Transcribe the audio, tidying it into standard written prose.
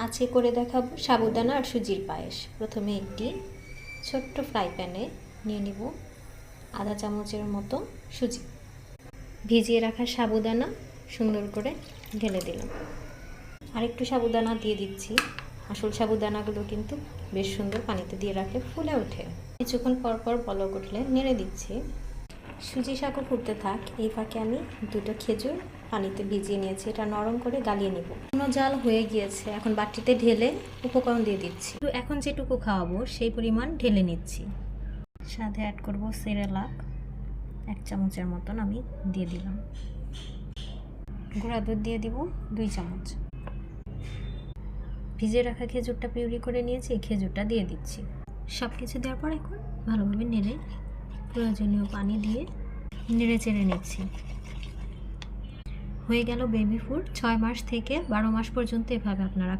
আজকে করে দেখাবো সাবুদানা আর সুজির পায়েস। প্রথমে একটি ছোট্ট ফ্রাই প্যানে নিয়ে নিব আধা চামচের মতো সুজি। ভিজিয়ে রাখা সাবুদানা সুন্দর করে ঢেলে দিলাম। আর একটু সাবুদানা দিয়ে দিচ্ছি। আসল সাবুদানাগুলো কিন্তু বেশ সুন্দর পানিতে দিয়ে রাখলে ফুলে ওঠে। কিছুক্ষণ পর পর বলক উঠলে নেড়ে দিচ্ছি। সুজি শাকও ফুটতে থাক, এই ফাঁকে আমি দুটো খেজুর পানিতে ভিজিয়ে নিয়েছি, এটা নরম করে গালিয়ে নেব। কোনো জাল হয়ে গিয়েছে, এখন বাটিতে ঢেলে উপকরণ দিয়ে দিচ্ছি। তো এখন যেটুকু খাওয়াবো সেই পরিমাণ ঢেলে নিচ্ছি। সাথে অ্যাড করব সেরেলাক 1 চামচের মতন আমি দিয়ে দিলাম। গুঁড়া দুধ দিয়ে দিব 2 চামচ। ভিজে রাখা খেজুরটা পিউরি করে নিয়েছি, এই খেজুরটা দিয়ে দিচ্ছি। সব কিছু দেওয়ার পর এখন ভালোভাবে নেড়ে প্রয়োজনীয় পানি দিয়ে নেড়ে চেড়ে নিচ্ছি। হয়ে গেল বেবি ফুড। 6 মাস থেকে 12 মাস পর্যন্ত এভাবে আপনারা